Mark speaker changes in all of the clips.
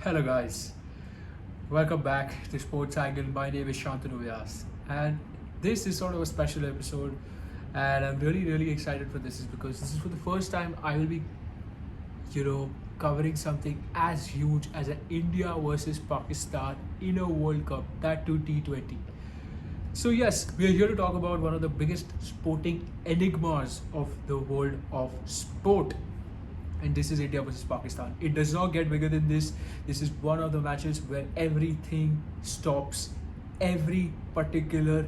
Speaker 1: Hello guys, welcome back to Sports Angle. My name is Shantanu Vyas and this is sort of a special episode and I'm really excited for this is because this is for the first time I will be covering something as huge as an India versus Pakistan in a World Cup, that too T20. So yes, we are here to talk about one of the biggest sporting enigmas of the world of sport, and this is India versus Pakistan. It does not get bigger than this. This is one of the matches where everything stops. Every particular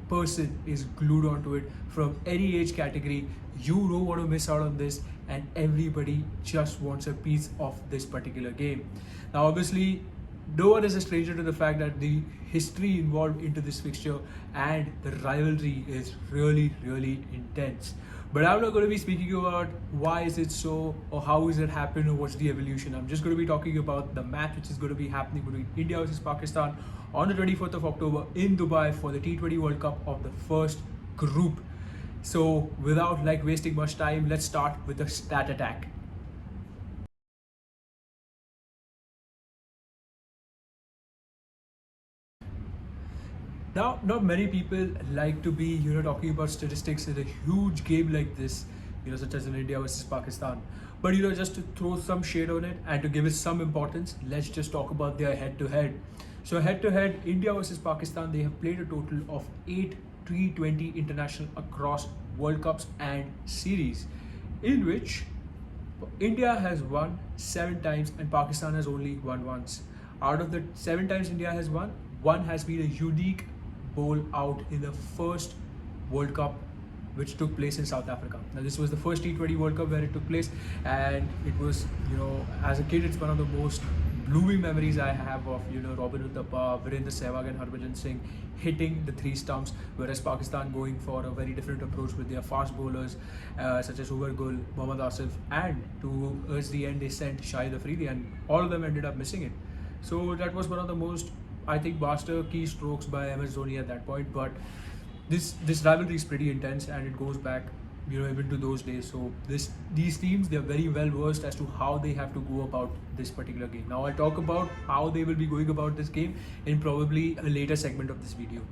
Speaker 1: person is glued onto it from any age category. You don't want to miss out on this, and everybody just wants a piece of this particular game. Now, obviously, no one is a stranger to the fact that the history involved into this fixture and the rivalry is really intense. But I'm not going to be speaking about why is it so or how is it happened or what's the evolution. I'm just going to be talking about the match which is going to be happening between India versus Pakistan on the 24th of October in Dubai for the T20 World Cup of the first group. So without wasting much time, let's start with the stat attack. Now, not many people like to be, talking about statistics in a huge game like this, such as in India versus Pakistan. But, just to throw some shade on it and to give it some importance, let's just talk about their head-to-head. So, head-to-head, India versus Pakistan, they have played a total of 8 T20 international across World Cups and series, in which India has won 7 times and Pakistan has only won once. Out of the 7 times India has won, one has been a unique bowl out in the first World Cup which took place in South Africa. Now this was the first T20 World Cup where it took place, and it was, as a kid, it's one of the most blooming memories I have of, Robin Uthappa, Virendra Sehwag and Harbhajan Singh hitting the 3 stumps, whereas Pakistan going for a very different approach with their fast bowlers such as Umar Gul, Mohammad Asif, and towards the end they sent Shahid Afridi, and all of them ended up missing it. So that was one of the most, I think, master key strokes by MS Dhoni at that point. But this rivalry is pretty intense and it goes back, even to those days. So these teams, they're very well versed as to how they have to go about this particular game. Now I'll talk about how they will be going about this game in probably a later segment of this video.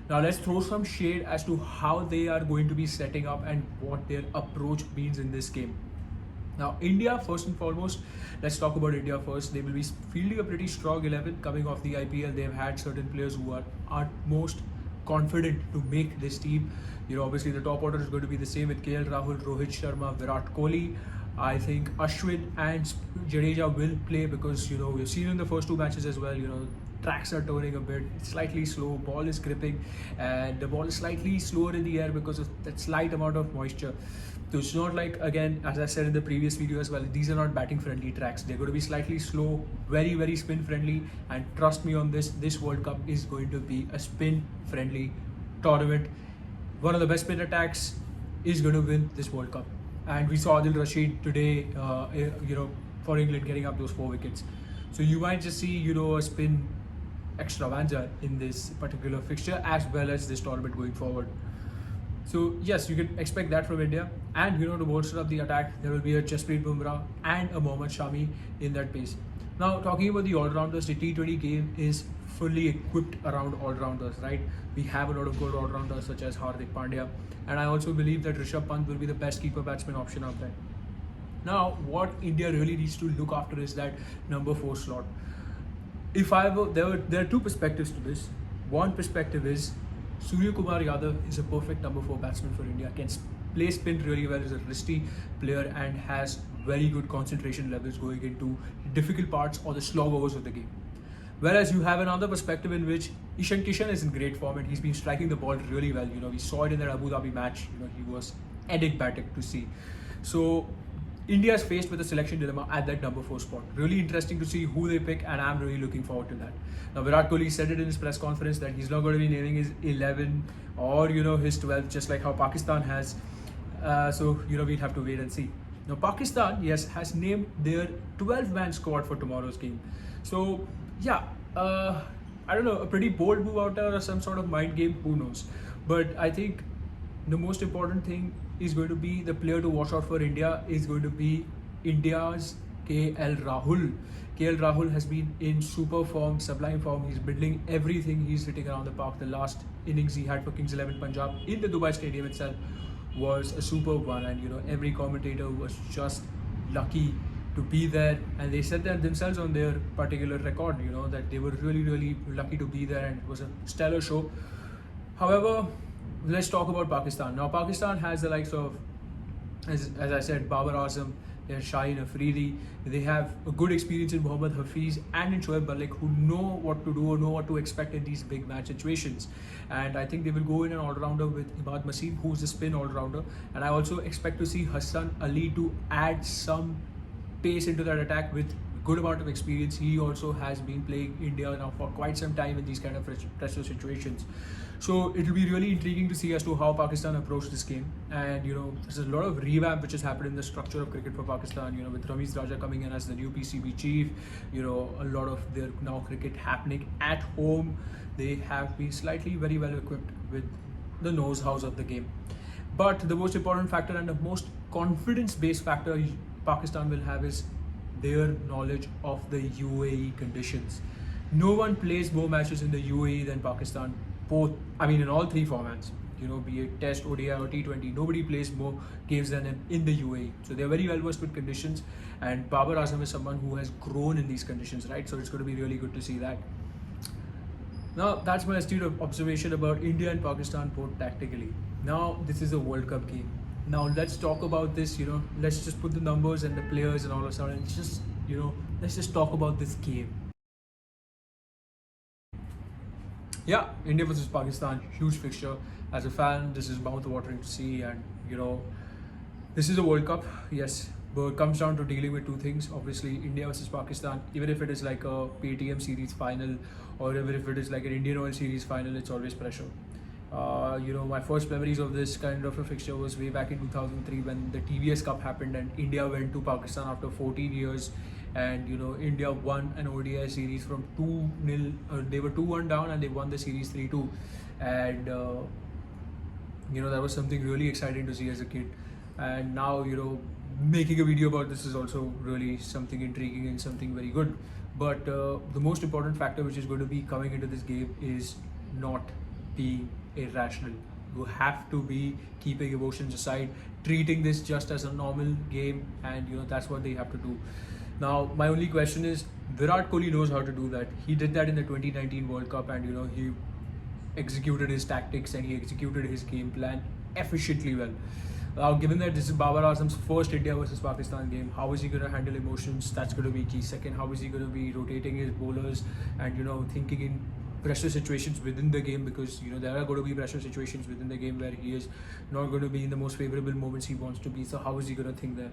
Speaker 1: Now let's throw some shade as to how they are going to be setting up and what their approach means in this game. Now, India, first and foremost, let's talk about India first. They will be fielding a pretty strong 11 coming off the IPL. They've had certain players who are most confident to make this team. Obviously, the top order is going to be the same with KL Rahul, Rohit Sharma, Virat Kohli. I think Ashwin and Jadeja will play because, we've seen in the first 2 matches as well, tracks are turning a bit, it's slightly slow, ball is gripping, and the ball is slightly slower in the air because of that slight amount of moisture. So it's not like, again, as I said in the previous video as well, these are not batting friendly tracks. They're going to be slightly slow, very spin friendly, and trust me on this World Cup is going to be a spin friendly tournament. One of the best spin attacks is going to win this World Cup. And we saw Adil Rashid today, for England getting up those 4 wickets. So you might just see, a spin extravaganza in this particular fixture as well as this tournament going forward. So yes, you can expect that from India, and to bolster up the attack, there will be a Jasprit Bumrah and a Mohammad Shami in that pace. Now, talking about the all-rounders, the T20 game is fully equipped around all-rounders, right? We have a lot of good all-rounders such as Hardik Pandya, and I also believe that Rishabh Pant will be the best keeper batsman option out there. Now, what India really needs to look after is that number 4 slot. There are 2 perspectives to this. One perspective is Surya Kumar Yadav is a perfect number 4 batsman for India. Can play spin really well, is a wristy player and has very good concentration levels going into difficult parts or the slog overs of the game. Whereas you have another perspective in which Ishan Kishan is in great form and he's been striking the ball really well. We saw it in that Abu Dhabi match. He was enigmatic to see. So India is faced with a selection dilemma at that number 4 spot. Really interesting to see who they pick, and I'm really looking forward to that. Now, Virat Kohli said it in his press conference that he's not going to be naming his 11 or, his 12, just like how Pakistan has. So, we'll have to wait and see. Now, Pakistan, yes, has named their 12-man squad for tomorrow's game. So, yeah, I don't know, a pretty bold move out there or some sort of mind game, who knows. But I think the most important thing is going to be the player to watch out for India is going to be India's KL Rahul. KL Rahul has been in super form, sublime form. He's building everything. He's hitting around the park. The last innings he had for Kings 11 Punjab in the Dubai Stadium itself was a superb one, and every commentator was just lucky to be there, and they said that themselves on their particular record, that they were really, really lucky to be there, and it was a stellar show. However, let's talk about Pakistan. Now, Pakistan has the likes of, as I said, Babar Azam, they have Shaheen Afridi, they have a good experience in Mohammad Hafiz and in Shoaib Malik, who know what to do or know what to expect in these big match situations. And I think they will go in an all-rounder with Imad Maseem, who's a spin all-rounder. And I also expect to see Hassan Ali to add some pace into that attack with good amount of experience. He also has been playing India now for quite some time in these kind of pressure situations. So it will be really intriguing to see as to how Pakistan approach this game. And there's a lot of revamp which has happened in the structure of cricket for Pakistan. With Ramiz Raja coming in as the new PCB chief, a lot of their now cricket happening at home. They have been slightly very well equipped with the nose house of the game. But the most important factor and the most confidence-based factor Pakistan will have is their knowledge of the UAE conditions. No one plays more matches in the UAE than Pakistan. In all three formats, be it Test, ODI or T20, nobody plays more games than them in the UAE. So they're very well versed with conditions, and Babar Azam is someone who has grown in these conditions, right? So it's going to be really good to see that. Now, that's my astute observation about India and Pakistan both tactically. Now, this is a World Cup game. Now, let's talk about this, let's just put the numbers and the players and all of that, and just, let's just talk about this game. Yeah, India versus Pakistan, huge fixture. As a fan, this is mouth-watering to see, and this is a World Cup, yes, but it comes down to dealing with two things. Obviously, India versus Pakistan, even if it is like a PTM series final, or even if it is like an Indian Oil series final, it's always pressure. My first memories of this kind of a fixture was way back in 2003 when the TVS Cup happened and India went to Pakistan after 14 years, and India won an ODI series from 2-0. They were 2-1 down and they won the series 3-2, and that was something really exciting to see as a kid. And now making a video about this is also really something intriguing and something very good. But the most important factor which is going to be coming into this game is not being irrational. You have to be keeping emotions aside, treating this just as a normal game, and that's what they have to do. Now, my only question is, Virat Kohli knows how to do that. He did that in the 2019 World Cup, and he executed his tactics and he executed his game plan efficiently well. Now, given that this is Babar Azam's first India versus Pakistan game, how is he going to handle emotions? That's going to be key. Second, how is he going to be rotating his bowlers and thinking in pressure situations within the game, because there are going to be pressure situations within the game where he is not going to be in the most favorable moments he wants to be. So how is he going to think there?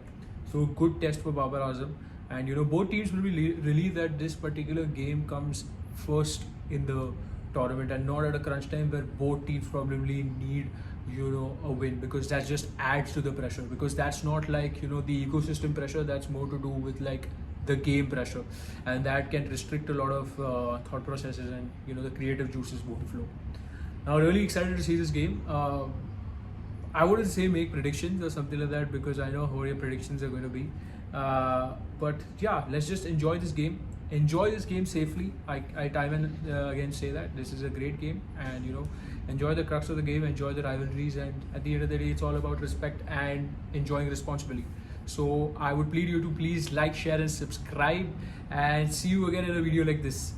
Speaker 1: So good test for Babar Azam, and both teams will be relieved that this particular game comes first in the tournament and not at a crunch time where both teams probably need a win, because that just adds to the pressure, because that's not like the ecosystem pressure. That's more to do with like the game pressure, and that can restrict a lot of thought processes, and the creative juices won't flow. Now, really excited to see this game. I wouldn't say make predictions or something like that, because I know how your predictions are going to be, but yeah, let's just enjoy this game. Enjoy this game safely. I time and again say that this is a great game, and enjoy the crux of the game, enjoy the rivalries, and at the end of the day, it's all about respect and enjoying responsibly. So I would plead you to please like, share and subscribe, and see you again in a video like this.